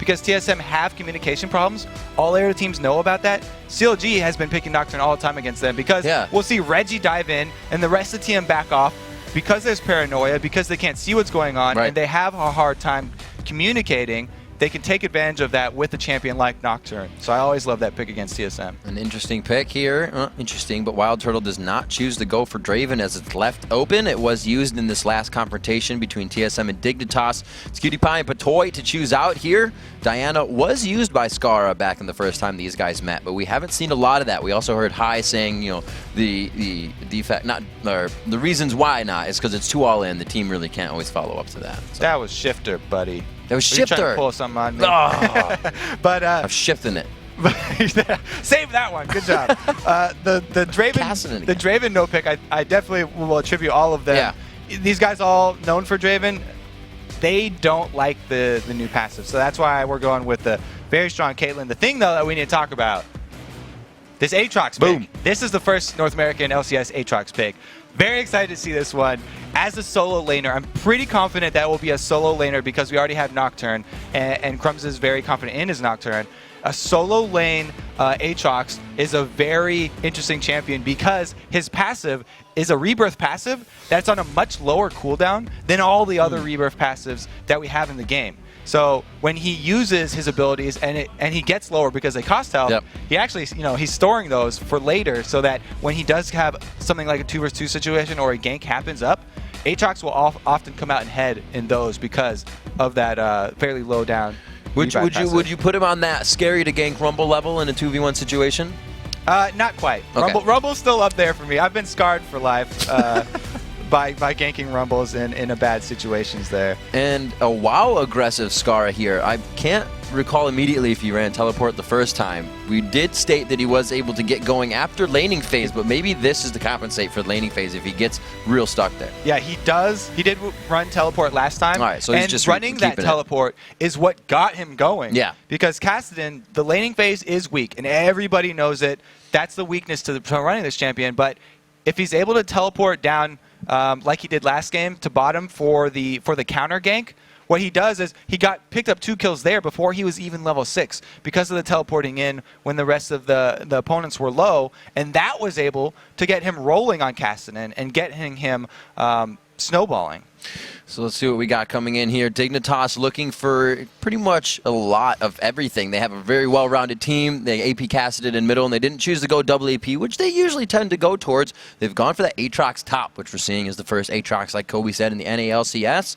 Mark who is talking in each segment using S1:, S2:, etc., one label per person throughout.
S1: because TSM have communication problems. All area teams know about that. CLG has been picking Nocturne all the time against them because we'll see Reggie dive in and the rest of the TM back off because there's paranoia, because they can't see what's going on, and they have a hard time communicating. They can take advantage of that with a champion like Nocturne. So I always love that pick against TSM.
S2: An interesting pick here. Interesting, but Wild Turtle does not choose to go for Draven as it's left open. It was used in this last confrontation between TSM and Dignitas. It's QtPie and Patoy to choose out here. Diana was used by Skara back in the first time these guys met, but we haven't seen a lot of that. We also heard Hai saying, you know, the defect, not, or the reasons why not is because it's too all in. The team really can't always follow up to that. So.
S1: That was Shifter, buddy.
S2: That was Shifter.
S1: Trying to pull something on me.
S2: Oh.
S1: But
S2: I'm shifting it.
S1: Save that one. Good job. The Draven no pick, I definitely will attribute all of them.
S2: Yeah.
S1: These guys all known for Draven. They don't like the new passive, so that's why we're going with the very strong Caitlyn. The thing though that we need to talk about, this Aatrox pick. This is the first North American LCS Aatrox pick. Very excited to see this one. As a solo laner, I'm pretty confident that will be a solo laner because we already have Nocturne, and Crumbs is very confident in his Nocturne. A solo lane Aatrox is a very interesting champion because his passive is a rebirth passive that's on a much lower cooldown than all the other rebirth passives that we have in the game. So when he uses his abilities and he gets lower because they cost health, he actually, you know, he's storing those for later so that when he does have something like a 2 vs 2 situation or a gank happens up, Aatrox will often come out ahead in those because of that fairly low down.
S2: Would you put him on that scary to gank Rumble level in a 2v1 situation?
S1: Not quite. Okay. Rumble's still up there for me. I've been scarred for life by ganking Rumbles in a bad situations there. And
S2: a WoW aggressive Skara here. I can't recall immediately if he ran teleport the first time. We did state that he was able to get going after laning phase, but maybe this is to compensate for the laning phase if he gets real stuck there.
S1: Yeah, he does. He did run teleport last time.
S2: All right, so he's just
S1: running that teleport is what got him going.
S2: Yeah.
S1: Because Kassadin, the laning phase is weak, and everybody knows it. That's the weakness to running this champion. But if he's able to teleport down like he did last game to bottom for the counter gank, what he does is he picked up 2 kills there before he was even level 6 because of the teleporting in when the rest of the opponents were low, and that was able to get him rolling on Kassadin and getting him snowballing.
S2: So let's see what we got coming in here. Dignitas looking for pretty much a lot of everything. They have a very well-rounded team. They AP Kassadin in middle, and they didn't choose to go double AP, which they usually tend to go towards. They've gone for the Aatrox top, which we're seeing is the first Aatrox, like Kobe said, in the NALCS.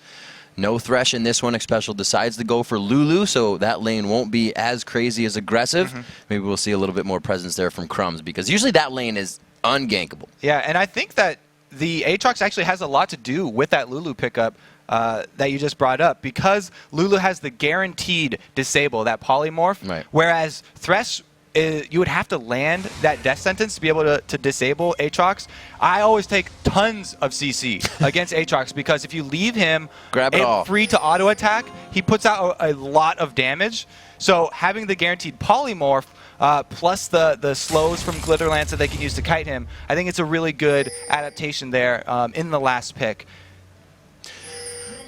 S2: No Thresh in this one. Xpecial decides to go for Lulu, so that lane won't be as crazy as aggressive. Maybe we'll see a little bit more presence there from Crumbs, because usually that lane is ungankable.
S1: Yeah, and I think that the Aatrox actually has a lot to do with that Lulu pickup that you just brought up, because Lulu has the guaranteed disable, that polymorph, whereas Thresh, you would have to land that death sentence to be able to disable Aatrox. I always take tons of CC against Aatrox because if you leave him free to auto attack, he puts out a lot of damage. So having the guaranteed polymorph plus the slows from Glitterlance that they can use to kite him, I think it's a really good adaptation there in the last pick.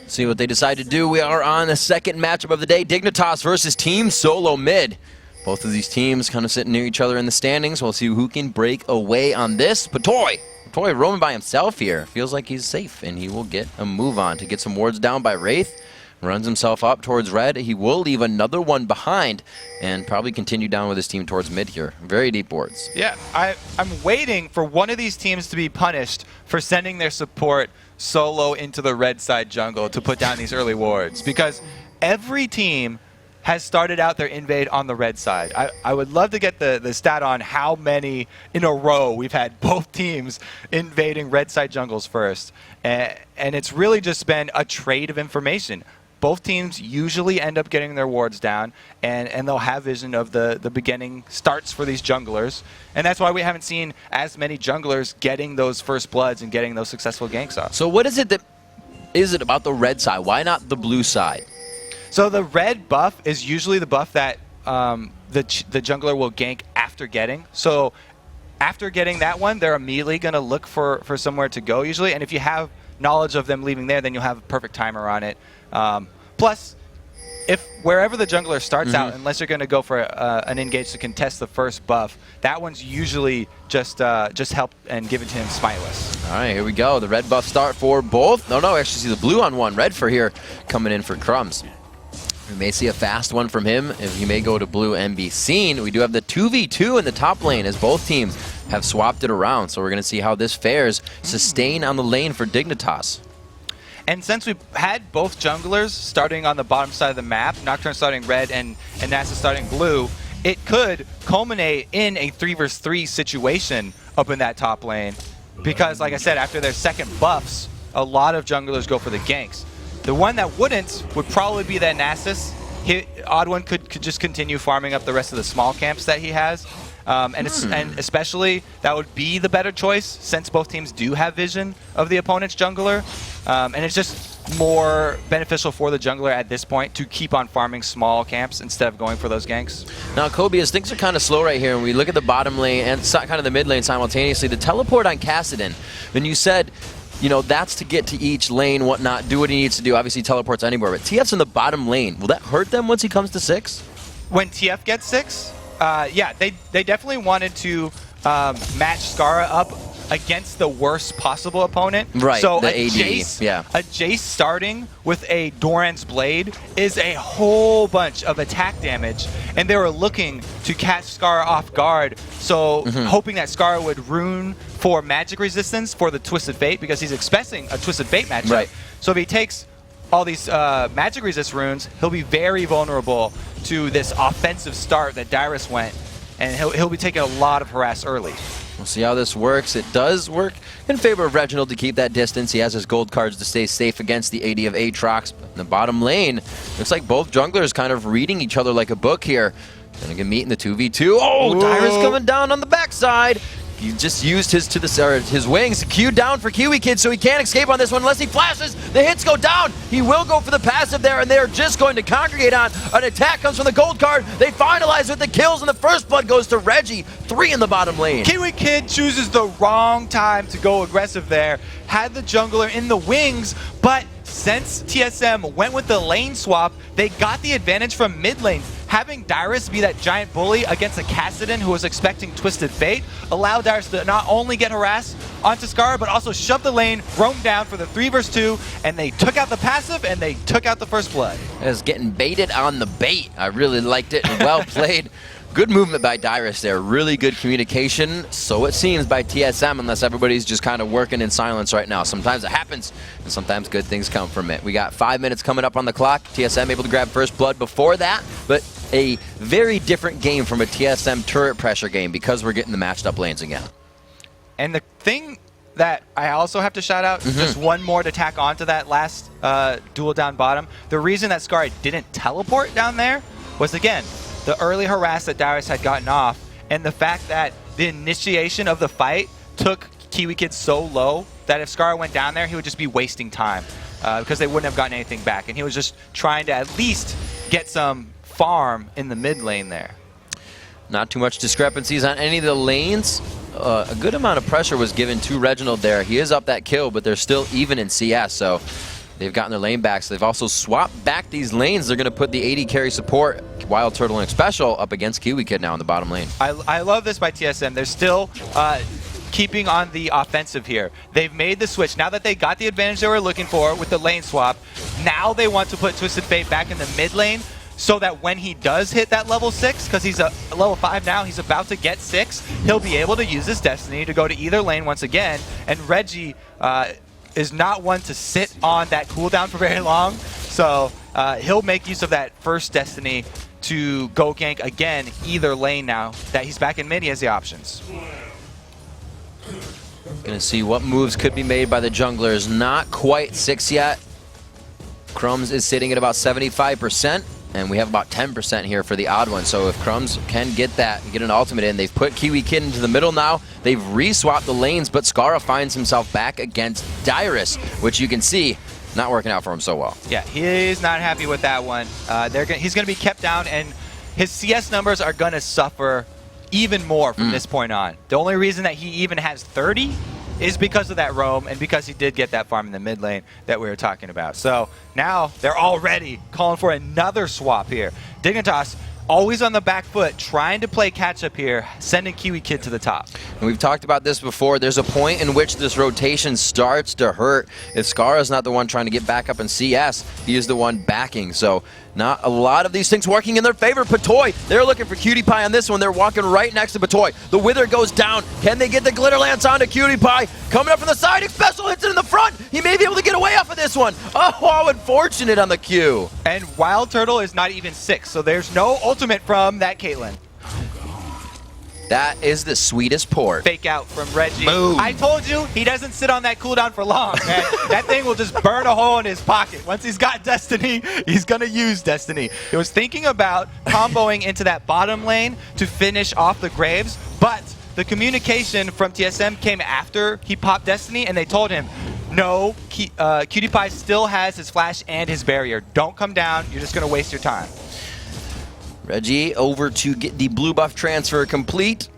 S2: See what they decide to do. We are on the second matchup of the day, Dignitas versus TeamSoloMid. Both of these teams kind of sitting near each other in the standings. We'll see who can break away on this. Patoy roaming by himself here. Feels like he's safe, and he will get a move on to get some wards down by Wraith. Runs himself up towards red. He will leave another one behind and probably continue down with his team towards mid here. Very deep wards.
S1: Yeah, I'm waiting for one of these teams to be punished for sending their support solo into the red side jungle to put down these early wards, because every team has started out their invade on the red side. I would love to get the stat on how many in a row we've had both teams invading red side jungles first. And it's really just been a trade of information. Both teams usually end up getting their wards down, and they'll have vision of the beginning starts for these junglers. And that's why we haven't seen as many junglers getting those first bloods and getting those successful ganks off.
S2: So what is it about the red side? Why not the blue side?
S1: So the red buff is usually the buff that the jungler will gank after getting. So after getting that one, they're immediately going to look for somewhere to go usually. And if you have knowledge of them leaving there, then you'll have a perfect timer on it. Plus, if wherever the jungler starts out, unless you're going to go for an engage to contest the first buff, that one's usually just help and give it to him smiteless.
S2: All right, here we go. The red buff start for both. No, actually see the blue on one. Red for here coming in for Crumbs. We may see a fast one from him. If he may go to blue and be seen. We do have the 2v2 in the top lane as both teams have swapped it around. So we're going to see how this fares. Sustain on the lane for Dignitas.
S1: And since we've had both junglers starting on the bottom side of the map, Nocturne starting red and NASA starting blue, it could culminate in a 3 versus 3 situation up in that top lane. Because, like I said, after their second buffs, a lot of junglers go for the ganks. The one that wouldn't would probably be that Nasus. Odd One could just continue farming up the rest of the small camps that he has. And especially, that would be the better choice since both teams do have vision of the opponent's jungler. And it's just more beneficial for the jungler at this point to keep on farming small camps instead of going for those ganks.
S2: Now, Kobe, as things are kind of slow right here, and we look at the bottom lane and kind of the mid lane simultaneously, the teleport on Kassadin, when you said, you know, that's to get to each lane, whatnot, do what he needs to do, obviously teleports anywhere, but TF's in the bottom lane. Will that hurt them once he comes to 6?
S1: When TF gets 6, yeah, they definitely wanted to match Skara up against the worst possible opponent.
S2: Right,
S1: so
S2: the
S1: a
S2: AD,
S1: Jace starting with a Doran's Blade is a whole bunch of attack damage, and they were looking to catch Skara off guard, so hoping that Skara would rune for magic resistance for the Twisted Fate, because he's expecting a Twisted Fate matchup.
S2: Right.
S1: So if he takes all these magic resist runes, he'll be very vulnerable to this offensive start that Dyrus went, and he'll be taking a lot of harass early.
S2: We'll see how this works. It does work in favor of Reginald to keep that distance. He has his gold cards to stay safe against the AD of Aatrox. In the bottom lane, looks like both junglers kind of reading each other like a book here. Gonna get meet in the 2v2. Oh, Dyrus coming down on the backside. He just used his wings queued down for Kiwi Kid, so he can't escape on this one unless he flashes. The hits go down. He will go for the passive there, and they're just going to congregate on. An attack comes from the gold card. They finalize with the kills, and the first blood goes to Reggie. 3 in the bottom lane.
S1: Kiwi Kid chooses the wrong time to go aggressive there. Had the jungler in the wings, but since TSM went with the lane swap, they got the advantage from mid lane. Having Dyrus be that giant bully against a Kassadin who was expecting Twisted Fate allowed Dyrus to not only get harassed onto Skara, but also shove the lane, roam down for the 3 versus 2, and they took out the passive and they took out the first blood.
S2: It was getting baited on the bait. I really liked it. Well played. Good movement by Dyrus there. Really good communication, so it seems, by TSM, unless everybody's just kind of working in silence right now. Sometimes it happens, and sometimes good things come from it. We got 5 minutes coming up on the clock. TSM able to grab first blood before that, but a very different game from a TSM turret pressure game because we're getting the matched up lanes again.
S1: And the thing that I also have to shout out, just one more to tack on to that last duel down bottom, the reason that Skara didn't teleport down there was, again, the early harass that Dyrus had gotten off, and the fact that the initiation of the fight took Kiwi Kid so low that if Skara went down there, he would just be wasting time because they wouldn't have gotten anything back. And he was just trying to at least get some farm in the mid lane there.
S2: Not too much discrepancies on any of the lanes. A good amount of pressure was given to Reginald there. He is up that kill, but they're still even in CS, so they've gotten their lane back. So they've also swapped back these lanes. They're going to put the AD carry support, Wild Turtle and Special, up against Kiwi Kid now in the bottom lane.
S1: I love this by TSM. They're still keeping on the offensive here. They've made the switch. Now that they got the advantage they were looking for with the lane swap, now they want to put Twisted Fate back in the mid lane so that when he does hit that level 6, because he's a level 5 now, he's about to get 6, he'll be able to use his Destiny to go to either lane once again. And Reggie is not one to sit on that cooldown for very long, so he'll make use of that first Destiny to go gank again either lane now that he's back in mid. He has the options.
S2: Gonna see what moves could be made by the junglers. Not quite 6 yet. Crumbs is sitting at about 75%, and we have about 10% here for the odd one. So if Crumbs can get that and get an ultimate in, they've put Kiwi Kid into the middle now. They've re-swapped the lanes, but Skara finds himself back against Dyrus, which you can see not working out for him so well.
S1: Yeah, he's not happy with that one. He's going to be kept down, and his CS numbers are going to suffer even more from this point on. The only reason that he even has 30 is because of that roam and because he did get that farm in the mid lane that we were talking about. So now they're already calling for another swap here. Dignitas always on the back foot, trying to play catch-up here, sending Kiwi Kid to the top.
S2: And we've talked about this before. There's a point in which this rotation starts to hurt. If Skara's not the one trying to get back up in CS, he is the one backing. So not a lot of these things working in their favor. Patoy, they're looking for Cutie Pie on this one. They're walking right next to Patoy. The Wither goes down. Can they get the Glitter Lance onto Cutie Pie? Coming up from the side, special hits it in the front. He may be able to get away off of this one. Oh, how unfortunate on the Q.
S1: And Wild Turtle is not even 6, so there's no ultimate from that Caitlyn.
S2: That is the sweetest port.
S1: Fake out from Reggie.
S2: Boom.
S1: I told you, he doesn't sit on that cooldown for long, man. That thing will just burn a hole in his pocket. Once he's got Destiny, he's going to use Destiny. He was thinking about comboing into that bottom lane to finish off the Graves, but the communication from TSM came after he popped Destiny, and they told him, no, Cutie Pie still has his flash and his barrier. Don't come down. You're just going to waste your time.
S2: Reggie over to get the blue buff transfer complete.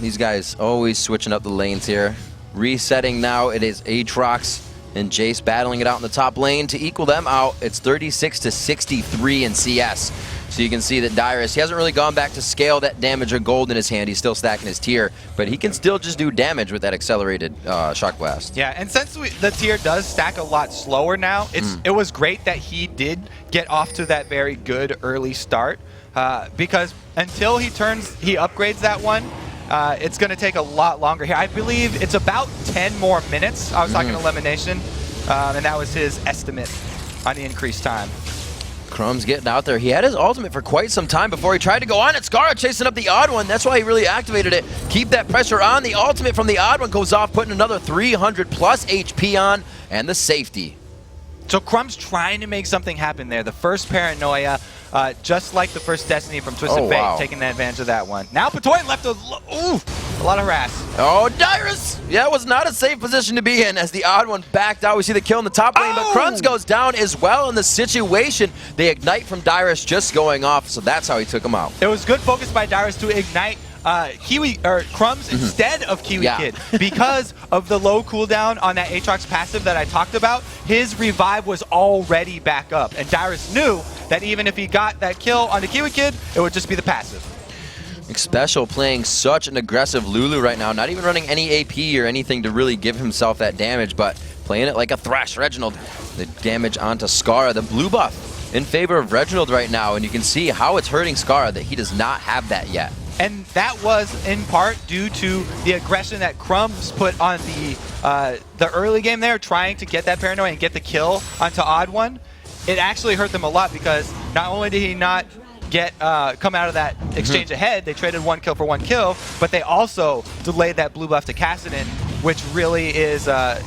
S2: These guys always switching up the lanes here. Resetting now, it is Aatrox and Jace battling it out in the top lane to equal them out. It's 36-63 in CS. So you can see that Dyrus, he hasn't really gone back to scale that damage or gold in his hand. He's still stacking his tier, but he can still just do damage with that accelerated Shock Blast.
S1: Yeah, and since the tier does stack a lot slower now, it was great that he did get off to that very good early start. Because until he upgrades that one, it's going to take a lot longer here. I believe it's about 10 more minutes. I was talking elimination, and that was his estimate on the increased time.
S2: Crumb's getting out there. He had his ultimate for quite some time before he tried to go on it. Skara chasing up the odd one. That's why he really activated it. Keep that pressure on. The ultimate from the odd one goes off, putting another 300 plus HP on, and the safety.
S1: So Crumb's trying to make something happen there. The first Paranoia, just like the first Destiny from Twisted Fate, taking advantage of that one. Now Patoy left a lot of harass.
S2: Oh, Dyrus! Yeah, it was not a safe position to be in as the odd one backed out. We see the kill in the top lane, but Crumbs goes down as well in the situation. They ignite from Dyrus just going off, so that's how he took him out.
S1: It was good focus by Dyrus to ignite Crumbs instead of Kiwi Kid. Because of the low cooldown on that Aatrox passive that I talked about, his revive was already back up. And Dyrus knew that even if he got that kill on the Kiwi Kid, it would just be the passive.
S2: Special playing such an aggressive Lulu right now, not even running any AP or anything to really give himself that damage, but playing it like a Thresh. Reginald, the damage onto Skara, the blue buff in favor of Reginald right now, and you can see how it's hurting Skara that he does not have that yet.
S1: And that was in part due to the aggression that Crumbs put on the early game there, trying to get that Paranoia and get the kill onto Odd One. It actually hurt them a lot because not only did he not come out of that exchange ahead, they traded 1 kill for 1 kill, but they also delayed that blue buff to Kassadin, which really is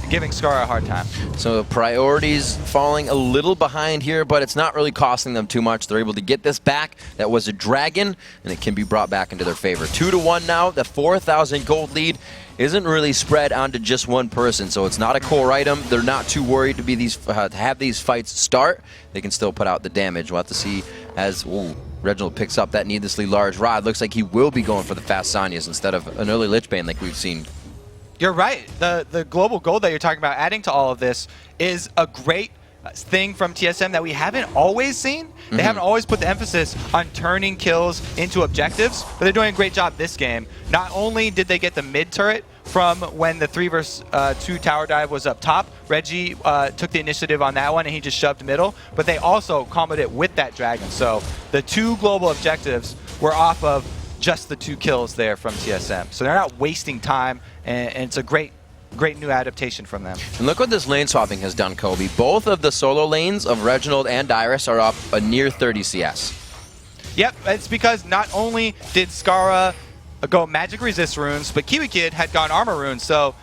S1: giving Skara a hard time. So
S2: priorities falling a little behind here, but it's not really costing them too much. They're able to get this back. That was a dragon, and it can be brought back into their favor. 2-1 now. The 4,000 gold lead isn't really spread onto just one person, so it's not a core item. They're not too worried to have these fights start. They can still put out the damage. We'll have to see as Reginald picks up that needlessly large rod. Looks like he will be going for the fast Sanyas instead of an early Lich Bane like we've seen.
S1: You're right. The global gold that you're talking about adding to all of this is a great thing from TSM that we haven't always seen. They haven't always put the emphasis on turning kills into objectives, but they're doing a great job this game. Not only did they get the mid turret from when the 3 vs 2 tower dive was up top, Reggie took the initiative on that one and he just shoved middle, but they also comboed it with that dragon. So the 2 global objectives were off of just the 2 kills there from TSM. So they're not wasting time, and it's a great new adaptation from them.
S2: And look what this lane swapping has done, Kobe. Both of the solo lanes of Reginald and Dyrus are up a near 30 CS.
S1: Yep, it's because not only did Skara go magic resist runes, but Kiwi Kid had gone armor runes. So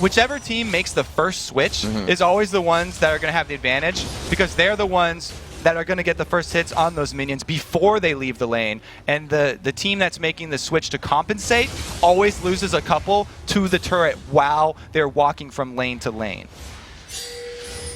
S1: whichever team makes the first switch is always the ones that are going to have the advantage, because they're the ones that are going to get the first hits on those minions before they leave the lane. And the team that's making the switch to compensate always loses a couple to the turret while they're walking from lane to lane.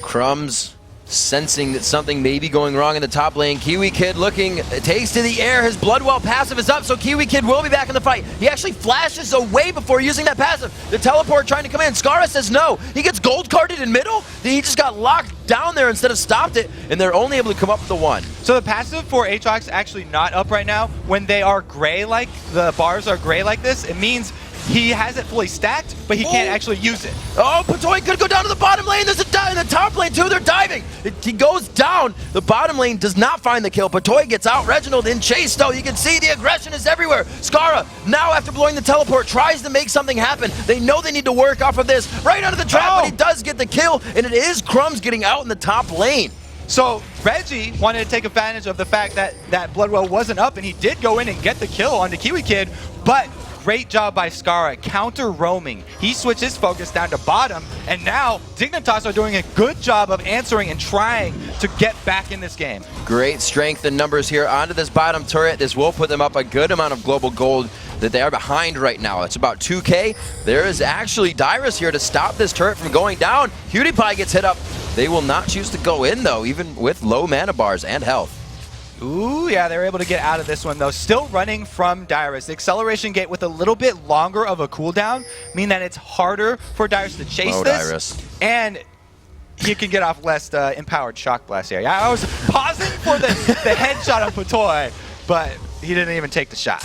S2: Crumbs sensing that something may be going wrong in the top lane. Kiwi Kid looking, takes to the air. His Bloodwell passive is up, so Kiwi Kid will be back in the fight. He actually flashes away before using that passive. The teleport trying to come in. Skara says no. He gets gold carded in middle. He just got locked down there instead of stopped it, and they're only able to come up with the one.
S1: So the passive for Aatrox actually not up right now. When they are gray, like the bars are gray like this, it means he has it fully stacked, but he can't actually use it.
S2: Oh, Patoy could go down to the bottom lane. There's a dive in the top lane too. They're diving. He goes down. The bottom lane does not find the kill. Patoy gets out. Reginald in chase though. You can see the aggression is everywhere. Skara, now after blowing the teleport, tries to make something happen. They know they need to work off of this. Right under the trap, but he does get the kill, and it is Crumbs getting out in the top lane.
S1: So Reggie wanted to take advantage of the fact that that Bloodwell wasn't up, and he did go in and get the kill on the Kiwi Kid, but great job by Skara, counter roaming. He switched his focus down to bottom, and now Dignitas are doing a good job of answering and trying to get back in this game.
S2: Great strength and numbers here onto this bottom turret. This will put them up a good amount of global gold that they are behind right now. It's about 2K. There is actually Dyrus here to stop this turret from going down. PewDiePie gets hit up. They will not choose to go in though, even with low mana bars and health.
S1: Ooh, yeah, they were able to get out of this one, though. Still running from Dyrus. The acceleration gate with a little bit longer of a cooldown mean that it's harder for Dyrus to chase this. And he can get off less empowered shock blast here. Yeah, I was pausing for the headshot on Patoy, but he didn't even take the shot.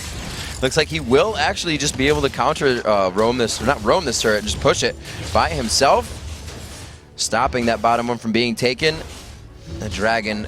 S2: Looks like he will actually just be able to counter roam this, or not roam this turret, just push it by himself. Stopping that bottom one from being taken. The Dragon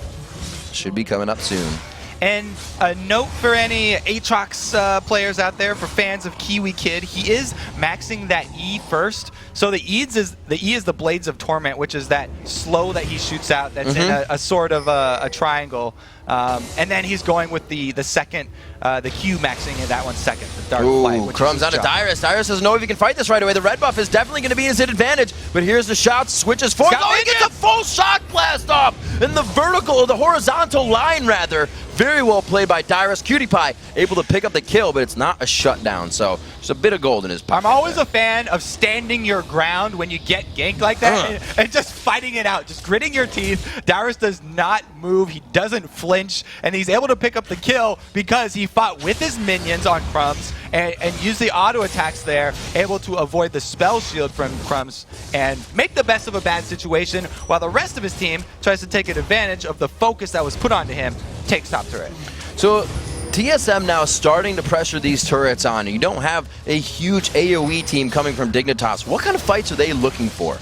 S2: should be coming up soon.
S1: And a note for any Aatrox players out there, for fans of Kiwi Kid, he is maxing that E first. So the E is the Blades of Torment, which is that slow that he shoots out that's in a sort of a triangle. And then he's going with the second, the Q maxing in that one second, the Dark Flight.
S2: Crumbs onto Dyrus. Dyrus doesn't know if he can fight this right away. The red buff is definitely going to be his advantage, but here's the shot, switches forward. Oh, he gets a full shock blast off in the vertical, or the horizontal line rather. Very well played by Dyrus. PewDiePie able to pick up the kill, but it's not a shutdown, so there's a bit of gold in his pocket.
S1: I'm always a fan of standing your ground when you get ganked like that and just fighting it out, just gritting your teeth. Dyrus does not move, he doesn't flinch, and he's able to pick up the kill because he fought with his minions on Crumbs and used the auto attacks there, able to avoid the spell shield from Crumbs and make the best of a bad situation, while the rest of his team tries to take advantage of the focus that was put onto him. Takes top turret.
S2: So TSM now starting to pressure these turrets on. You don't have a huge AoE team coming from Dignitas. What kind of fights are they looking for?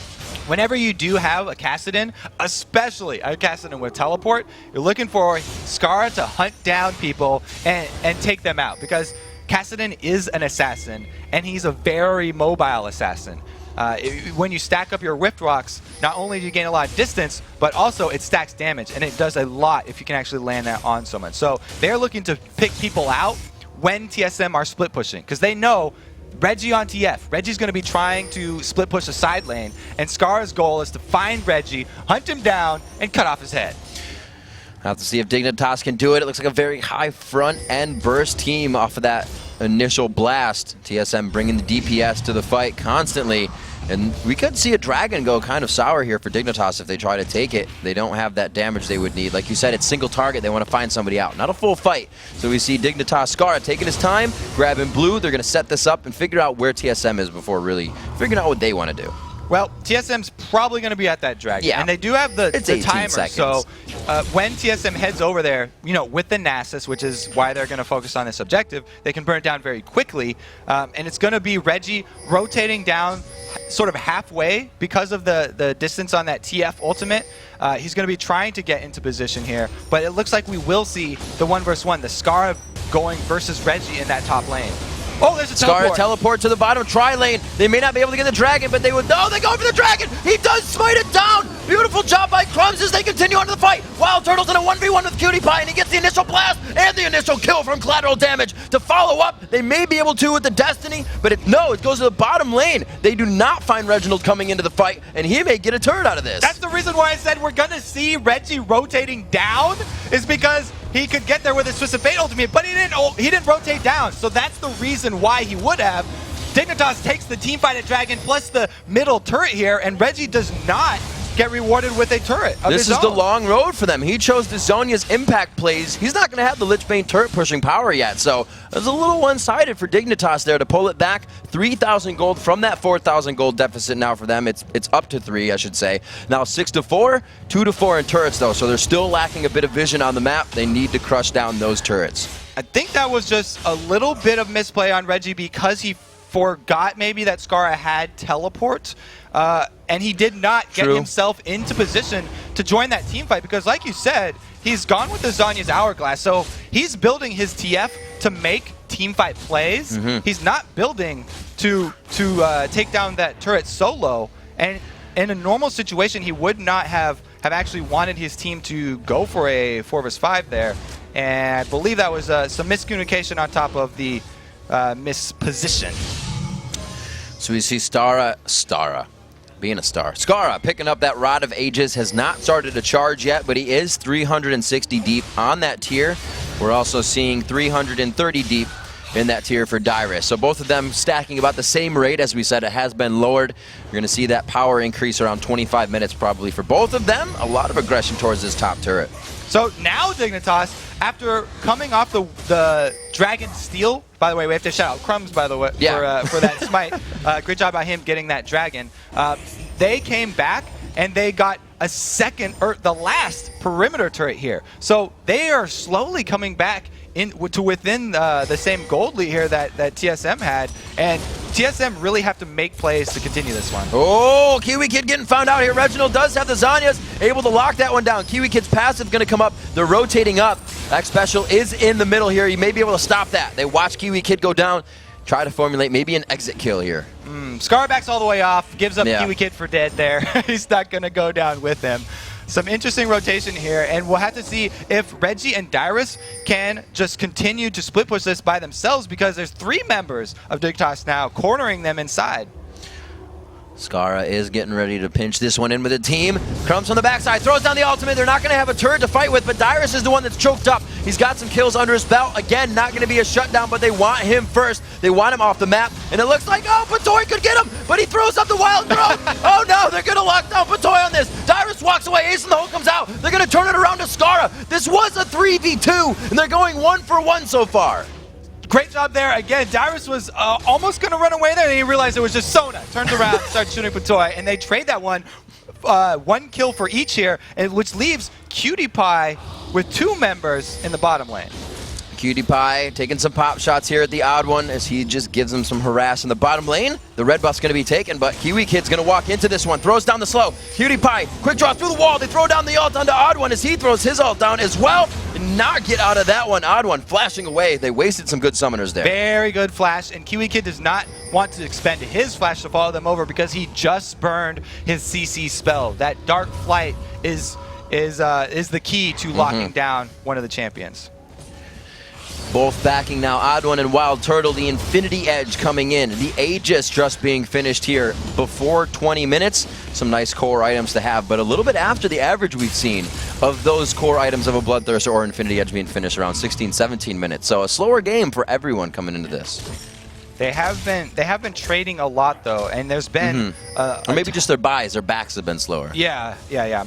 S1: Whenever you do have a Kassadin, especially a Kassadin with teleport, you're looking for Skara to hunt down people and take them out, because Kassadin is an assassin, and he's a very mobile assassin. When you stack up your Whipped Rocks, not only do you gain a lot of distance, but also it stacks damage, and it does a lot if you can actually land that on someone. So they're looking to pick people out when TSM are split pushing, because they know Reggie on TF. Reggie's going to be trying to split push a side lane, and Skara's goal is to find Reggie, hunt him down, and cut off his head.
S2: I'll have to see if Dignitas can do it. It looks like a very high front end burst team off of that initial blast. TSM bringing the DPS to the fight constantly. And we could see a Dragon go kind of sour here for Dignitas if they try to take it. They don't have that damage they would need. Like you said, it's single target. They want to find somebody out, not a full fight. So we see Dignitas Skara taking his time, grabbing blue. They're going to set this up and figure out where TSM is before really figuring out what they want to do.
S1: Well, TSM's probably going to be at that Dragon, and they do have the timer.
S2: Seconds.
S1: So when TSM heads over there, you know, with the Nasus, which is why they're going to focus on this objective, they can burn it down very quickly. And it's going to be Reggie rotating down sort of halfway because of the distance on that TF ultimate. He's going to be trying to get into position here, but it looks like we will see the 1v1, the Skara going versus Reggie in that top lane. Oh, there's a teleport.
S2: Skara teleport to the bottom tri-lane. They may not be able to get the Dragon, but they would. Oh, they go for the Dragon. He does smite it down. Beautiful job by Crumbs as they continue on to the fight. Wild Turtles in a 1v1 with PewDiePie, and he gets the initial blast and the initial kill from collateral damage. To follow up, they may be able to with the Destiny, but it goes to the bottom lane. They do not find Reginald coming into the fight, and he may get a turret out of this.
S1: That's the reason why I said we're going to see Reggie rotating down, is because he could get there with his Twisted Fate ultimate, but he didn't rotate down. So that's the reason why he would have. Dignitas takes the teamfight at Dragon plus the middle turret here, and Reggie does not get rewarded with a turret of
S2: This
S1: his
S2: is the
S1: own.
S2: long road for them. He chose the Zhonya's impact plays. He's not going to have the Lich Bane turret pushing power yet, so it was a little one-sided for Dignitas there to pull it back. 3,000 gold from that 4,000 gold deficit now for them. It's up to 3, I should say. Now 6-4, 2-4 in turrets though, so they're still lacking a bit of vision on the map. They need to crush down those turrets.
S1: I think that was just a little bit of misplay on Reggie because he forgot maybe that Skara had teleport, and he did not get himself into position to join that team fight because, like you said, he's gone with the Zhonya's Hourglass, so he's building his TF to make team fight plays. He's not building to take down that turret solo, and in a normal situation, he would not have actually wanted his team to go for a 4 vs 5 there, and I believe that was some miscommunication on top of the misposition.
S2: So we see Skara picking up that Rod of Ages, has not started a charge yet, but he is 360 deep on that tier. We're also seeing 330 deep in that tier for Dyrus. So both of them stacking about the same rate. As we said, it has been lowered. You're going to see that power increase around 25 minutes probably for both of them. A lot of aggression towards this top turret.
S1: So now Dignitas, after coming off the Dragon Steel, by the way, we have to shout out Crumbs, by the way, for that smite. Great job by him getting that Dragon. They came back and they got a second, or the last perimeter turret here. So they are slowly coming back to within the same gold lead here that TSM had, and TSM really have to make plays to continue this one.
S2: Oh, Kiwi Kid getting found out here. Reginald does have the Zhonya's, able to lock that one down. Kiwi Kid's passive going to come up. They're rotating up. X Special is in the middle here. You may be able to stop that. They watch Kiwi Kid go down, try to formulate maybe an exit kill here.
S1: Skara backs all the way off, gives up Kiwi Kid for dead there. He's not going to go down with him. Some interesting rotation here, and we'll have to see if Reggie and Dyrus can just continue to split push this by themselves because there's 3 members of Dignitas now cornering them inside.
S2: Skara is getting ready to pinch this one in with the team. Crumbs on the backside, throws down the ultimate. They're not going to have a turret to fight with, but Dyrus is the one that's choked up. He's got some kills under his belt. Again, not going to be a shutdown, but they want him first. They want him off the map, and it looks like, oh, Patoy could get him, but he throws up the wild throw. Oh no, they're going to lock down Patoy on this. Dyrus walks away, Ace in the hole comes out. They're going to turn it around to Skara. This was a 3v2, and they're going 1-for-1 so far.
S1: Great job there. Again, Dyrus was almost going to run away there, and he realized it was just Sona. Turns around, starts shooting Patoy, and they trade that one. 1 kill for each here, and which leaves Cutie Pie with 2 members in the bottom lane.
S2: Cutie Pie taking some pop shots here at the odd one as he just gives them some harass in the bottom lane. The red buff's going to be taken, but Kiwi Kid's going to walk into this one. Throws down the slow. Cutie Pie, quick draw through the wall. They throw down the ult onto Odd One as he throws his ult down as well. And not get out of that one. Odd One flashing away. They wasted some good summoners there.
S1: Very good flash, and Kiwi Kid does not want to expend his flash to follow them over because he just burned his CC spell. That Dark Flight is the key to locking down one of the champions.
S2: Both backing now, Odd One and Wild Turtle, the Infinity Edge coming in. The Aegis just being finished here before 20 minutes. Some nice core items to have, but a little bit after the average we've seen of those core items of a Bloodthirster or Infinity Edge being finished around 16, 17 minutes. So a slower game for everyone coming into this.
S1: They have been trading a lot though, and there's been
S2: or maybe just their buys, their backs have been slower.
S1: Yeah.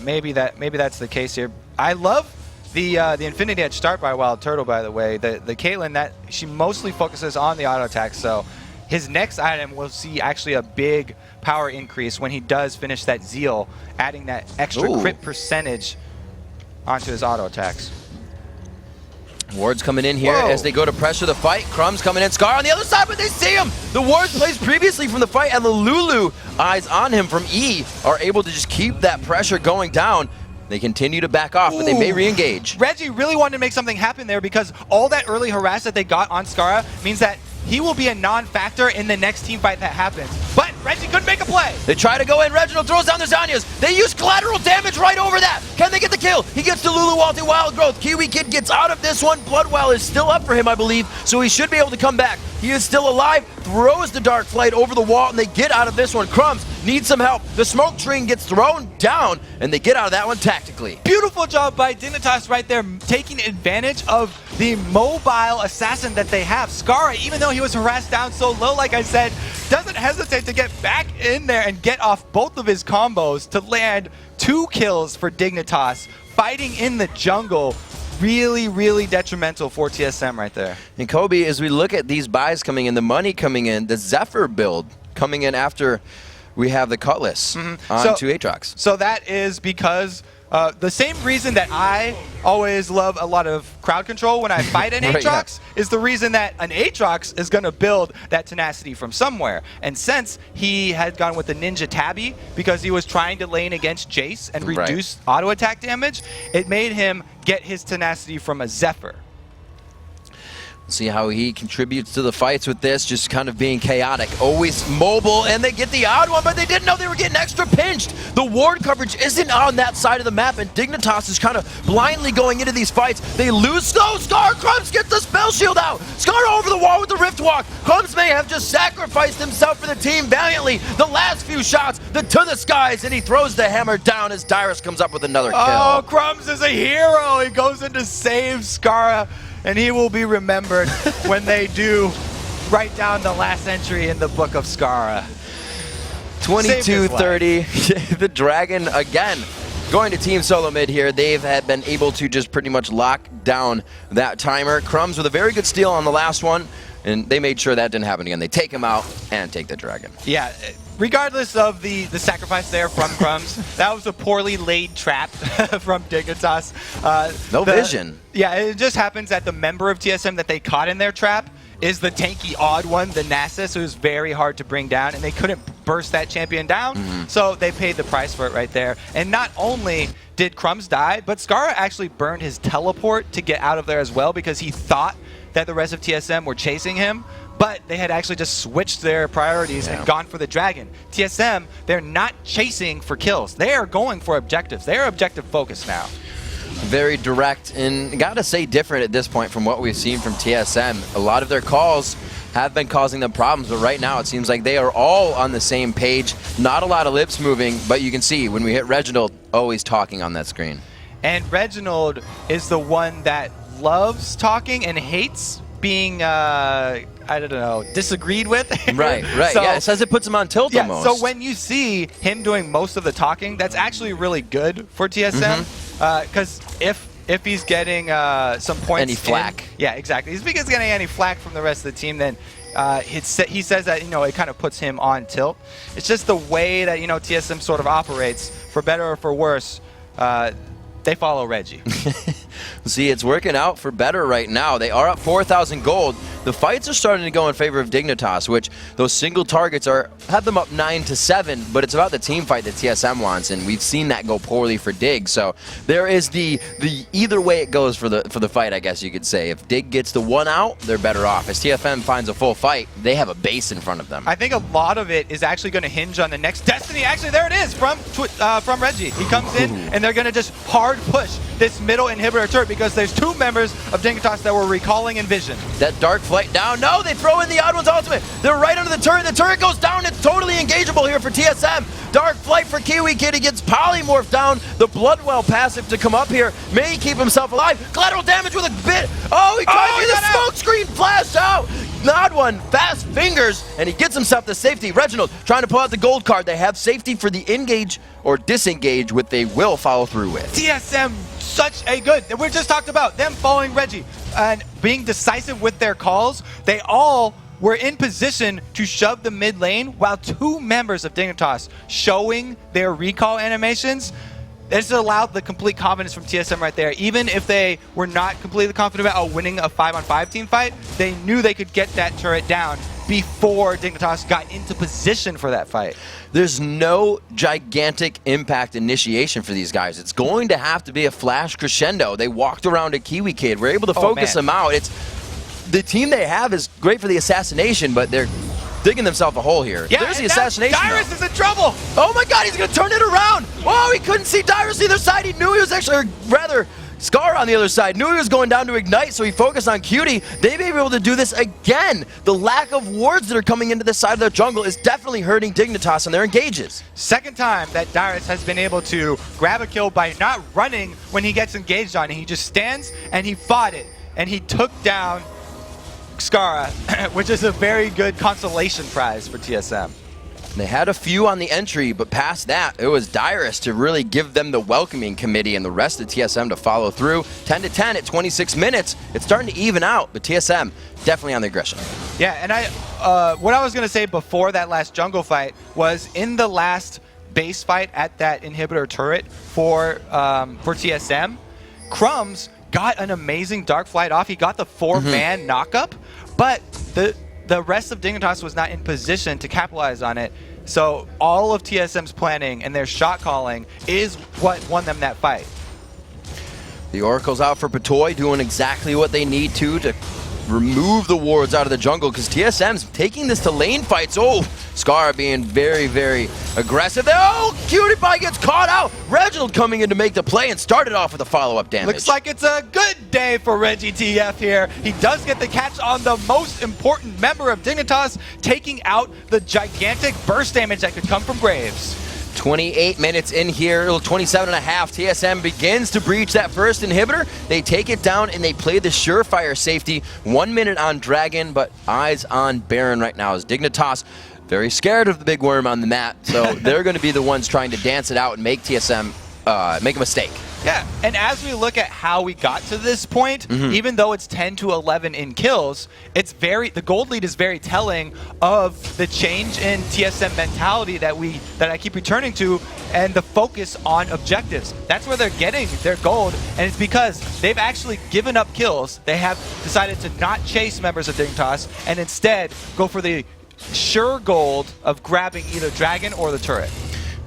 S1: Maybe that's the case here. I love the Infinity Edge start by Wild Turtle, by the way. The Caitlyn, that she mostly focuses on the auto attack, so his next item will see actually a big power increase when he does finish that Zeal, adding that extra crit percentage onto his auto attacks.
S2: Wards coming in here as they go to pressure the fight. Crumbs coming in. Scar on the other side, but they see him. The Wards placed previously from the fight, and the Lulu eyes on him from E are able to just keep that pressure going down. They continue to back off, but they may re-engage.
S1: Reggie really wanted to make something happen there because all that early harass that they got on Skara means that he will be a non-factor in the next team fight that happens. But Reggie couldn't make a play.
S2: They try to go in. Reginald throws down the Zhonya's. They use collateral damage right over that. Can they get the kill? He gets to Lulu Walty Wild Growth. Kiwi Kid gets out of this one. Bloodwell is still up for him, I believe, so he should be able to come back. He is still alive, throws the Dark Flight over the wall, and they get out of this one. Crumbs needs some help. The smoke train gets thrown down, and they get out of that one tactically.
S1: Beautiful job by Dignitas right there, taking advantage of the mobile assassin that they have. Skara, even though he was harassed down so low, like I said, doesn't hesitate to get back in there and get off both of his combos to land 2 kills for Dignitas, fighting in the jungle. Really, really detrimental for TSM right there.
S2: And Kobe, as we look at these buys coming in, the money coming in, the Zephyr build coming in after we have the Cutlass on 2 Aatrox.
S1: So that is because the same reason that I always love a lot of crowd control when I fight an
S2: Right,
S1: Aatrox is the reason that an Aatrox is going to build that tenacity from somewhere. And since he had gone with the Ninja Tabby because he was trying to lane against Jace and reduce auto attack damage, it made him get his tenacity from a Zephyr.
S2: See how he contributes to the fights with this, just kind of being chaotic, always mobile, and they get the odd one, but they didn't know they were getting extra pinched. The ward coverage isn't on that side of the map, and Dignitas is kind of blindly going into these fights. They lose. Scar! Crumbs gets the spell shield out. Scar over the wall with the Rift Walk. Crumbs may have just sacrificed himself for the team valiantly. The last few shots, to the skies, and he throws the hammer down as Dyrus comes up with another kill.
S1: Oh, Crumbs is a hero. He goes in to save Skara. And he will be remembered when they do write down the last entry in the book of Skara.
S2: 22-30. The Dragon, again, going to TeamSoloMid here. They've been able to just pretty much lock down that timer. Crumbs with a very good steal on the last one, and they made sure that didn't happen again. They take him out and take the Dragon.
S1: Yeah. Regardless of the sacrifice there from Crumbs, that was a poorly laid trap from Dignitas.
S2: No vision.
S1: Yeah, it just happens that the member of TSM that they caught in their trap is the tanky odd one, the Nasus, who's very hard to bring down, and they couldn't burst that champion down, so they paid the price for it right there. And not only did Crumbs die, but Skara actually burned his teleport to get out of there as well because he thought that the rest of TSM were chasing him. But they had actually just switched their priorities and gone for the Dragon. TSM, they're not chasing for kills. They are going for objectives. They are objective focused now.
S2: Very direct and gotta say different at this point from what we've seen from TSM. A lot of their calls have been causing them problems, but right now it seems like they are all on the same page. Not a lot of lips moving, but you can see when we hit Reginald, always talking on that screen.
S1: And Reginald is the one that loves talking and hates being I don't know, disagreed with.
S2: Right. So, yeah, it says it puts him on tilt almost.
S1: So when you see him doing most of the talking, that's actually really good for TSM. Because if he's getting some points,
S2: any flack.
S1: Yeah, exactly. If he's getting any flack from the rest of the team, then he says that it kind of puts him on tilt. It's just the way that TSM sort of operates, for better or for worse. They follow Reggie.
S2: See, it's working out for better right now. They are up 4,000 gold. The fights are starting to go in favor of Dignitas, which those single targets have them up 9-7, but it's about the team fight that TSM wants, and we've seen that go poorly for Dig. So there is the either way it goes for the fight, I guess you could say. If Dig gets the one out, they're better off. As TFM finds a full fight, they have a base in front of them.
S1: I think a lot of it is actually going to hinge on the next Destiny. Actually, there it is from Reggie. He comes in, and they're going to just hard push this middle inhibitor turret because there's 2 members of Dignitas that were recalling Envision.
S2: That Dark Flight down. No, they throw in the Odd One's ultimate. They're right under the turret. The turret goes down. It's totally engageable here for TSM. Dark Flight for Kiwi Kid. He gets polymorphed down. The Bloodwell passive to come up here. May keep himself alive. Collateral damage with a bit. Oh, he tried to get the smoke screen flash out. Odd One, fast fingers, and he gets himself the safety. Reginald trying to pull out the gold card. They have safety for the engage or disengage, which they will follow through with.
S1: TSM, such a good. We just talked about them following Reggie and being decisive with their calls. They all were in position to shove the mid lane while 2 members of Dignitas showing their recall animations. This allowed the complete confidence from TSM right there. Even if they were not completely confident about winning a 5-on-5 team fight, they knew they could get that turret down before Dignitas got into position for that fight.
S2: There's no gigantic impact initiation for these guys. It's going to have to be a flash crescendo. They walked around a Kiwi Kid. We're able to focus them out. The team they have is great for the assassination, but they're digging themselves a hole here.
S1: Yeah,
S2: there's the assassination.
S1: Dyrus is in trouble.
S2: Oh my god, he's going to turn it around. Oh, he couldn't see Dyrus either side. He knew he was actually, or rather, Scar on the other side. Knew he was going down to Ignite, so he focused on Cutie. They may be able to do this again. The lack of wards that are coming into this side of the jungle is definitely hurting Dignitas and their engages.
S1: Second time that Dyrus has been able to grab a kill by not running when he gets engaged on it. He just stands and he fought it. And he took down Skara, which is a very good consolation prize for TSM.
S2: They had a few on the entry, but past that, it was Dyrus to really give them the welcoming committee and the rest of TSM to follow through. 10-10 at 26 minutes. It's starting to even out, but TSM definitely on the aggression.
S1: Yeah, and what I was going to say before that last jungle fight was in the last base fight at that inhibitor turret for TSM, Crumbs got an amazing Dark Flight off. He got the 4-man knock-up, but the rest of Dignitas was not in position to capitalize on it. So all of TSM's planning and their shot calling is what won them that fight.
S2: The Oracle's out for Patoy, doing exactly what they need to remove the wards out of the jungle, because TSM's taking this to lane fights. Oh, Scar being very, very aggressive there. Oh, Cutie Pie gets caught out. Reginald coming in to make the play and started off with a follow-up damage.
S1: Looks like it's a good day for Reggie TF here. He does get the catch on the most important member of Dignitas, taking out the gigantic burst damage that could come from Graves.
S2: 28 minutes in here, 27 and a half. TSM begins to breach that first inhibitor. They take it down and they play the surefire safety. 1 minute on Dragon, but eyes on Baron right now as Dignitas very scared of the big worm on the mat. So they're going to be the ones trying to dance it out and make TSM make a mistake.
S1: Yeah, and as we look at how we got to this point, even though it's 10-11 in kills, the gold lead is very telling of the change in TSM mentality that I keep returning to, and the focus on objectives. That's where they're getting their gold, and it's because they've actually given up kills. They have decided to not chase members of Dignitas and instead go for the sure gold of grabbing either Dragon or the turret.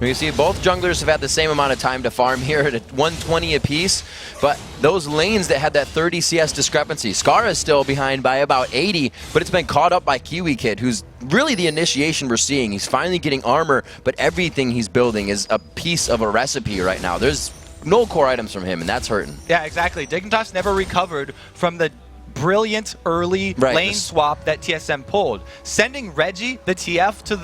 S2: You can see both junglers have had the same amount of time to farm here at 120 apiece, but those lanes that had that 30 CS discrepancy, Scar is still behind by about 80, but it's been caught up by Kiwi Kid, who's really the initiation we're seeing. He's finally getting armor, but everything he's building is a piece of a recipe right now. There's no core items from him, and that's hurting.
S1: Yeah, exactly. Dignitas never recovered from the brilliant early lane swap that TSM pulled. Sending Reggie, the TF, to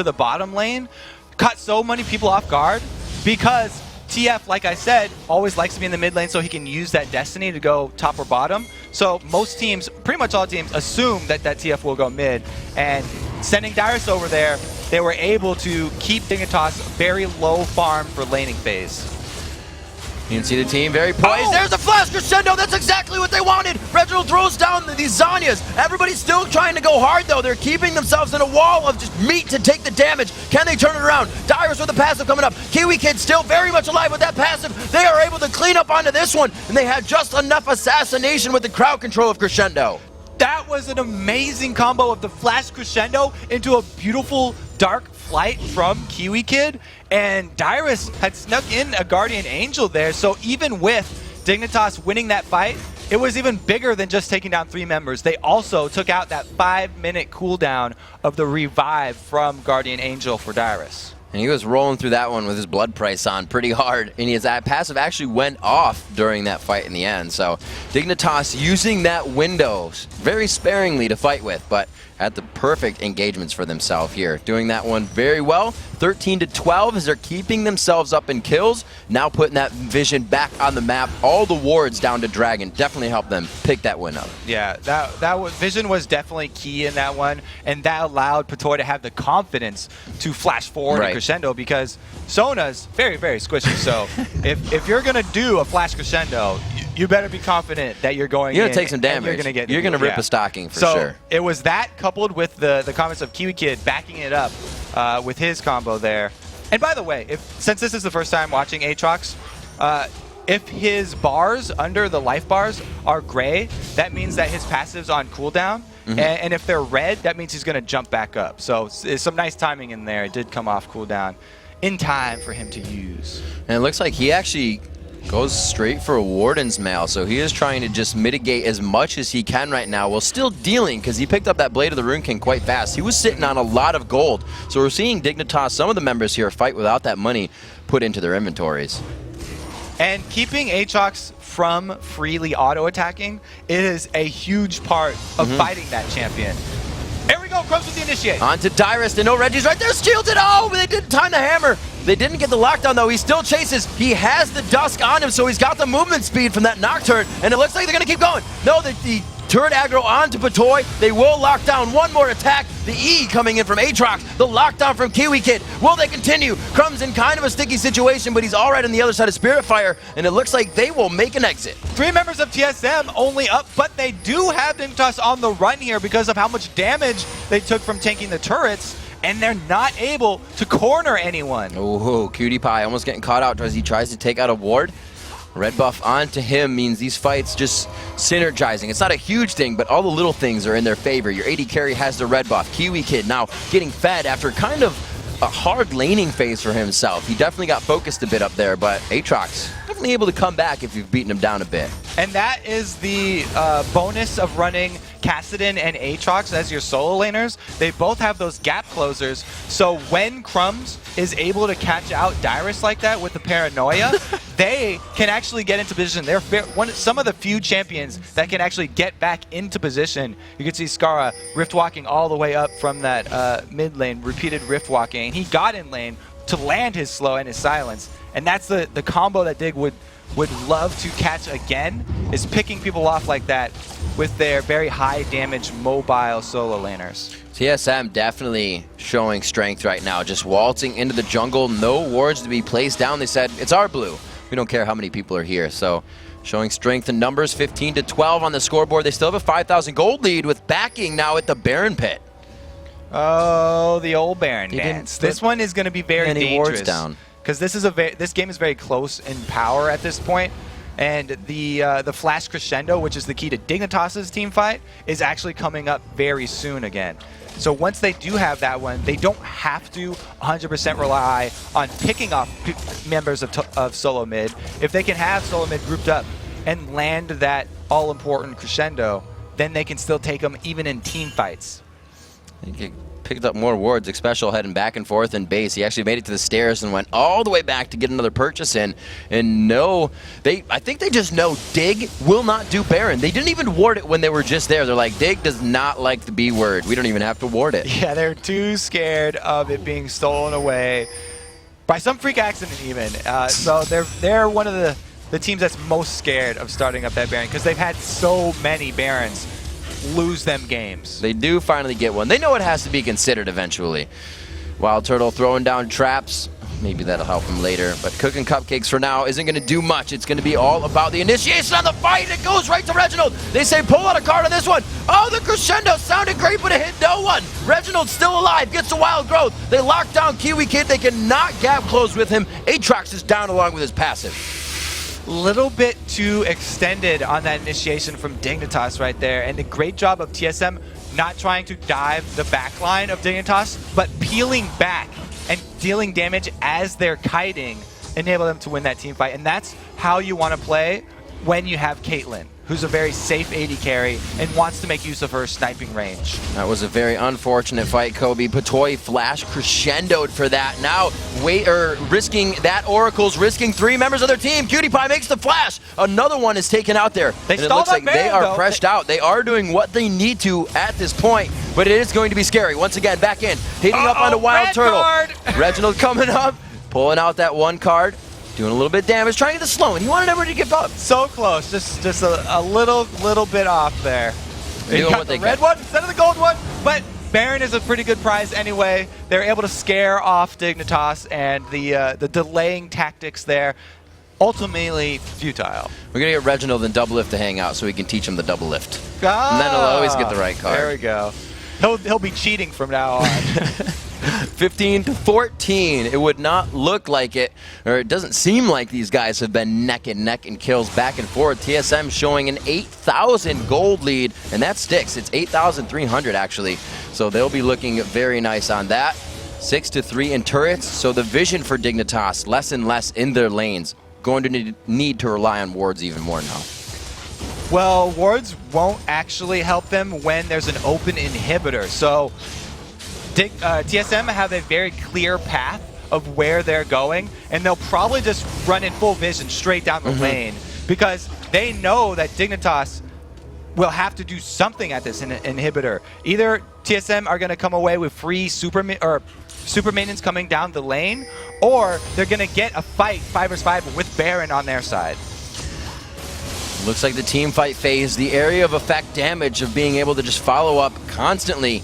S1: the bottom lane caught so many people off guard because TF, like I said, always likes to be in the mid lane so he can use that destiny to go top or bottom. So most teams, pretty much all teams, assume that TF will go mid. And sending Dyrus over there, they were able to keep Dignitas very low farm for laning phase.
S2: You can see the team very poised. Oh! There's a flash crescendo. That's exactly what they wanted. Reginald throws down these Zanyas. Everybody's still trying to go hard, though. They're keeping themselves in a wall of just meat to take the damage. Can they turn it around? Dyrus with the passive coming up. Kiwi Kid still very much alive with that passive. They are able to clean up onto this one, and they had just enough assassination with the crowd control of Crescendo.
S1: That was an amazing combo of the flash crescendo into a beautiful dark flight from Kiwi Kid, and Dyrus had snuck in a Guardian Angel there, so even with Dignitas winning that fight, it was even bigger than just taking down 3 members. They also took out that 5-minute cooldown of the revive from Guardian Angel for Dyrus.
S2: And he was rolling through that one with his blood price on pretty hard. And his passive actually went off during that fight in the end. So Dignitas using that window very sparingly to fight with, but had the perfect engagements for themselves here. Doing that one very well. 13-12 as they're keeping themselves up in kills. Now putting that vision back on the map. All the wards down to Dragon definitely helped them pick that win up.
S1: Yeah, vision was definitely key in that one, and that allowed Patoy to have the confidence to flash forward and crescendo, because Sona's very, very squishy. So if you're gonna do a flash crescendo, you better be confident that you're going.
S2: You're gonna take some damage. You're gonna rip a stocking for sure.
S1: It was that coupled with the comments of Kiwi Kid backing it up with his combo there. And by the way, since this is the first time watching Aatrox, if his bars under the life bars are gray, that means that his passive's on cooldown. And if they're red, that means he's going to jump back up. So it's some nice timing in there. It did come off cooldown in time for him to use.
S2: And it looks like he actually goes straight for a Warden's Mail, so he is trying to just mitigate as much as he can right now while still dealing, because he picked up that Blade of the Rune King quite fast. He was sitting on a lot of gold, so we're seeing Dignitas, some of the members here, fight without that money put into their inventories.
S1: And keeping Aatrox from freely auto-attacking is a huge part of fighting that champion. Here we go, Crumbs with the initiate.
S2: On to Dyrus, they know Reggie's right there, shielded. Oh, but they didn't time the hammer. They didn't get the lockdown, though. He still chases. He has the Dusk on him, so he's got the movement speed from that Nocturne, and it looks like they're going to keep going. No, the Turret aggro onto Patoy. They will lock down one more attack. The E coming in from Aatrox. The lockdown from Kiwi Kid. Will they continue? Crumb's in kind of a sticky situation, but he's all right on the other side of Spirit Fire, and it looks like they will make an exit.
S1: 3 members of TSM only up, but they do have Dignitas on the run here because of how much damage they took from tanking the turrets, and they're not able to corner anyone.
S2: Oh, Cutie Pie almost getting caught out as he tries to take out a ward. Red buff onto him means these fights just synergizing. It's not a huge thing, but all the little things are in their favor. Your AD carry has the red buff. Kiwi Kid now getting fed after kind of a hard laning phase for himself. He definitely got focused a bit up there, but Aatrox definitely able to come back if you've beaten him down a bit.
S1: And that is the bonus of running Kassadin and Aatrox as your solo laners. They both have those gap closers, so when Crumbs is able to catch out Dyrus like that with the paranoia, they can actually get into position. They're some of the few champions that can actually get back into position. You can see Skara rift walking all the way up from that mid lane, repeated rift walking, and he got in lane to land his slow and his silence. And that's the combo that Dig would love to catch again, is picking people off like that with their very high damage mobile solo laners.
S2: TSM definitely showing strength right now, just waltzing into the jungle, no wards to be placed down. They said, it's our blue. We don't care how many people are here. So showing strength in numbers, 15-12 on the scoreboard. They still have a 5,000 gold lead with backing now at the Baron pit.
S1: Oh, the old Baron dance. This one is going to be very dangerous.
S2: Down.
S1: Because this game is very close in power at this point, and the flash crescendo, which is the key to Dignitas' team fight, is actually coming up very soon again. So once they do have that one, they don't have to 100% rely on picking off members of solo mid. If they can have solo mid grouped up and land that all-important crescendo, then they can still take them even in team fights.
S2: He picked up more wards, Special heading back and forth in base. He actually made it to the stairs and went all the way back to get another purchase in. And no, I think they just know Dig will not do Baron. They didn't even ward it when they were just there. They're like, Dig does not like the B word. We don't even have to ward it.
S1: Yeah, they're too scared of it being stolen away by some freak accident even. So they're one of the teams that's most scared of starting up that Baron, because they've had so many Barons lose them games.
S2: They do finally get one. They know it has to be considered eventually. Wild Turtle throwing down traps. Maybe that'll help him later. But cooking cupcakes for now isn't going to do much. It's going to be all about the initiation on the fight. It goes right to Reginald. They say pull out a card on this one. Oh, the crescendo sounded great, but it hit no one. Reginald's still alive. Gets the wild growth. They lock down Kiwi Kid. They cannot gap close with him. Aatrox is down along with his passive.
S1: Little bit too extended on that initiation from Dignitas right there, and a great job of TSM not trying to dive the backline of Dignitas, but peeling back and dealing damage as they're kiting, enable them to win that team fight. And that's how you want to play when you have Caitlyn, who's a very safe AD carry and wants to make use of her sniping range.
S2: That was a very unfortunate fight, Kobe. Patoy flash crescendoed for that. Now, risking that Oracle's risking 3 members of their team. Cutie Pie makes the flash. Another one is taken out there.
S1: They
S2: it looks like
S1: Baron,
S2: they are
S1: though.
S2: pressed out. They are doing what they need to at this point, but it is going to be scary. Once again, back in, hitting up on a Wild Turtle. Reginald coming up, pulling out that one card. Doing a little bit of damage, trying to get the slow, and he wanted everybody to give up.
S1: So close, just a little bit off there. He got the red one instead of the gold one, but Baron is a pretty good prize anyway. They're able to scare off Dignitas, and the delaying tactics there, ultimately futile.
S2: We're gonna get Reginald and Double Lift to hang out so we can teach him the double lift.
S1: Ah,
S2: And then he'll always get the right card.
S1: There we go. He'll be cheating from now on.
S2: 15-14. It would not look like it, or it doesn't seem like these guys have been neck and neck in kills back and forth. TSM showing an 8,000 gold lead, and that sticks. It's 8,300 actually, so they'll be looking very nice on that. 6-3 in turrets, so the vision for Dignitas less and less in their lanes. Going to need to rely on wards even more now.
S1: Well, wards won't actually help them when there's an open inhibitor. So TSM have a very clear path of where they're going, and they'll probably just run in full vision straight down the lane, because they know that Dignitas will have to do something at this inhibitor. Either TSM are going to come away with free super minions coming down the lane, or they're going to get a fight 5 vs 5 with Baron on their side.
S2: Looks like the team fight phase, the area of effect damage of being able to just follow up constantly.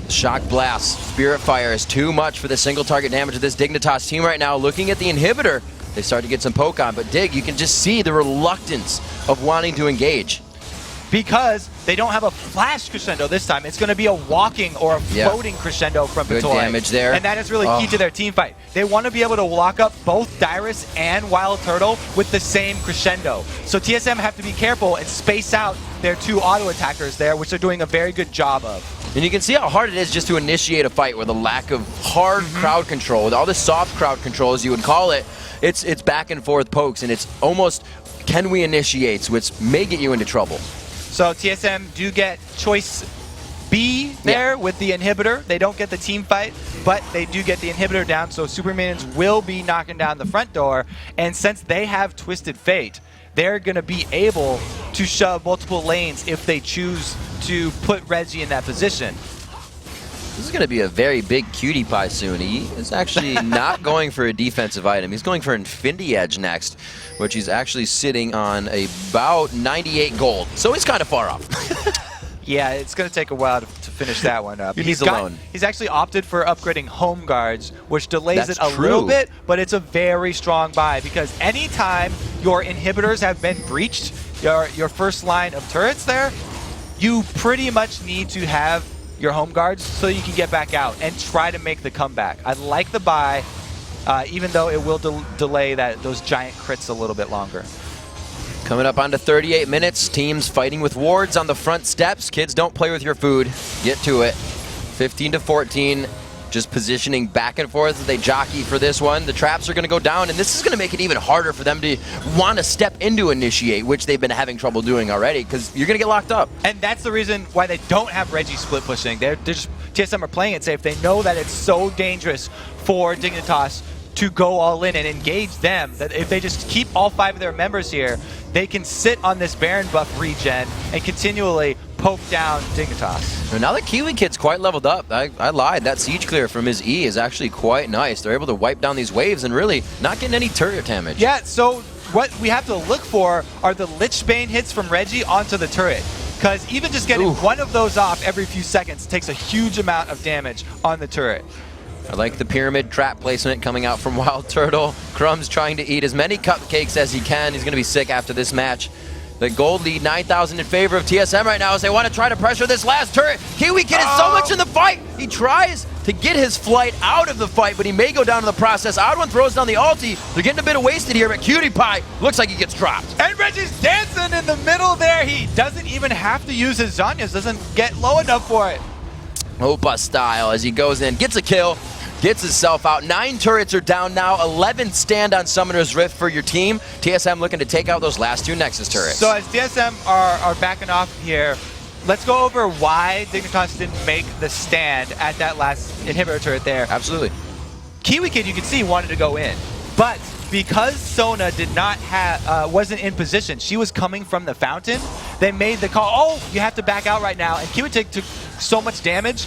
S2: Shock Blast, Spirit Fire is too much for the single target damage of this Dignitas team right now. Looking at the inhibitor, they start to get some poke on, but Dig, you can just see the reluctance of wanting to engage.
S1: Because they don't have a flash crescendo this time. It's going to be a walking or a floating crescendo from
S2: Good
S1: Batoy.
S2: damage there.
S1: And that is really key to their team fight. They want to be able to lock up both Dyrus and Wild Turtle with the same crescendo. So TSM have to be careful and space out their two auto attackers there, which they're doing a very good job of.
S2: And you can see how hard it is just to initiate a fight with a lack of hard crowd control. With all the soft crowd control, as you would call it, it's back and forth pokes, and it's almost can we initiates, which may get you into trouble.
S1: So TSM do get choice B there with the inhibitor. They don't get the team fight, but they do get the inhibitor down, so Superminions will be knocking down the front door. And since they have Twisted Fate, they're going to be able to shove multiple lanes if they choose to put Reggie in that position.
S2: This is going to be a very big cutie pie soon. He is actually not going for a defensive item. He's going for Infinity Edge next, which he's actually sitting on about 98 gold. So he's kind of far off.
S1: Yeah, it's going to take a while to finish that one up.
S2: He's alone.
S1: He's actually opted for upgrading Home Guards, which delays it a little bit, but it's a very strong buy because anytime your inhibitors have been breached, your first line of turrets there, you pretty much need to have your Home Guards so you can get back out and try to make the comeback. I like the buy, even though it will delay those giant crits a little bit longer.
S2: Coming up onto 38 minutes, teams fighting with wards on the front steps. Kids, don't play with your food. Get to it. 15 to 14, just positioning back and forth as they jockey for this one. The traps are going to go down, and this is going to make it even harder for them to want to step into initiate, which they've been having trouble doing already, because you're going to get locked up.
S1: And that's the reason why they don't have Reggie split pushing. They're just, TSM are playing it safe. They know that it's so dangerous for Dignitas to go all in and engage them, that if they just keep all 5 of their members here, they can sit on this Baron buff regen and continually poke down Dignitas.
S2: Now that Kiwi Kid's quite leveled up, I lied. That siege clear from his E is actually quite nice. They're able to wipe down these waves and really not getting any turret damage.
S1: Yeah, so what we have to look for are the Lichbane hits from Reggie onto the turret. Because even just getting one of those off every few seconds takes a huge amount of damage on the turret.
S2: I like the pyramid trap placement coming out from Wild Turtle. Crumb's trying to eat as many cupcakes as he can. He's going to be sick after this match. The gold lead, 9,000 in favor of TSM right now as they want to try to pressure this last turret. Kiwi Kid is so much in the fight. He tries to get his flight out of the fight, but he may go down in the process. Odd1 throws down the ulti. They're getting a bit of wasted here, but Cutie Pie looks like he gets dropped.
S1: And Reggie's dancing in the middle there. He doesn't even have to use his Zhonya's. Doesn't get low enough for it.
S2: Opa style as he goes in, gets a kill. Gets himself out. 9 turrets are down now. 11 stand on Summoner's Rift for your team. TSM looking to take out those last 2 Nexus turrets.
S1: So as TSM are backing off here, let's go over why Dignitas didn't make the stand at that last inhibitor turret there.
S2: Absolutely.
S1: Kiwi Kid, you can see, wanted to go in. But because Sona did not have, wasn't in position, she was coming from the fountain, they made the call, oh, you have to back out right now. And Kiwi Kid took so much damage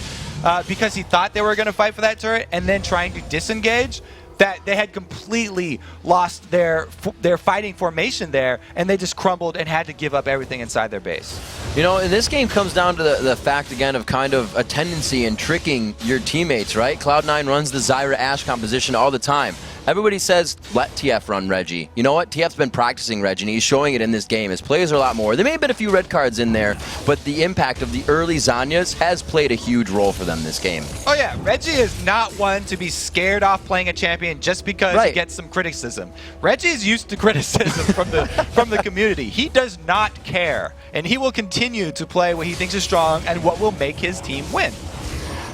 S1: because he thought they were going to fight for that turret and then trying to disengage, that they had completely lost their fighting formation there, and they just crumbled and had to give up everything inside their base.
S2: You know, and this game comes down to the fact, again, of kind of a tendency in tricking your teammates, right? Cloud9 runs the Zyra Ashe composition all the time. Everybody says, let TF run Reggie. You know what? TF's been practicing Reggie, and he's showing it in this game. His plays are a lot more. There may have been a few red cards in there, but the impact of the early Zhonya's has played a huge role for them this game.
S1: Oh yeah, Reggie is not one to be scared off playing a champion just because he gets some criticism. Reggie is used to criticism from the community. He does not care, and he will continue to play what he thinks is strong and what will make his team win.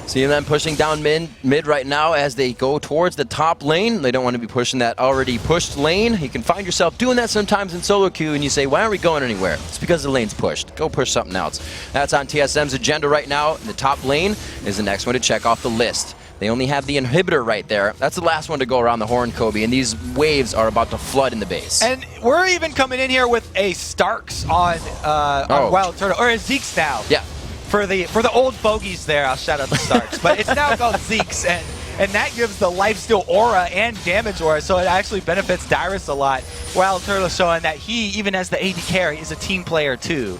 S2: Seeing them pushing down mid right now as they go towards the top lane. They don't want to be pushing that already pushed lane. You can find yourself doing that sometimes in solo queue and you say, why aren't we going anywhere? It's because the lane's pushed. Go push something else. That's on TSM's agenda right now. The top lane is the next one to check off the list. They only have the inhibitor right there. That's the last one to go around the horn, Kobe, and these waves are about to flood in the base.
S1: And we're even coming in here with a Starks on Wild Turtle, or a Zeke's now.
S2: Yeah.
S1: For the old fogies there, I'll shout out the Starks. But it's now called Zeke's, and and that gives the lifesteal aura and damage aura, so it actually benefits Dyrus a lot. Wild Turtle showing that he, even as the AD carry, is a team player too.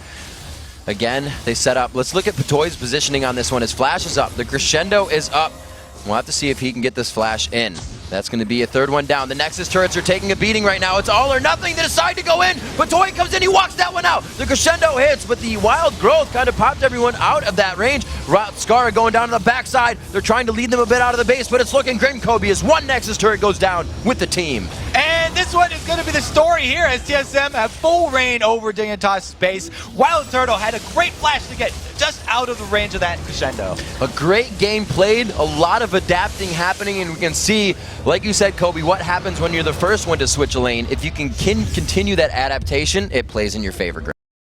S2: Again, they set up. Let's look at Patoy's positioning on this one. His flash is up. The crescendo is up. We'll have to see if he can get this flash in. That's going to be a third one down. The Nexus turrets are taking a beating right now. It's all or nothing. They decide to go in. Patoy comes in. He walks that one out. The crescendo hits, but the wild growth kind of popped everyone out of that range. Scar going down to the backside. They're trying to lead them a bit out of the base, but it's looking grim, Kobe, as one Nexus turret goes down with the team.
S1: And this one is going to be the story here as TSM have full reign over Dignitas' base. Wild Turtle had a great flash to get just out of the range of that crescendo.
S2: A great game played, a lot of adapting happening, and we can see, like you said, Kobe, what happens when you're the first one to switch a lane. If you can continue that adaptation, it plays in your favor.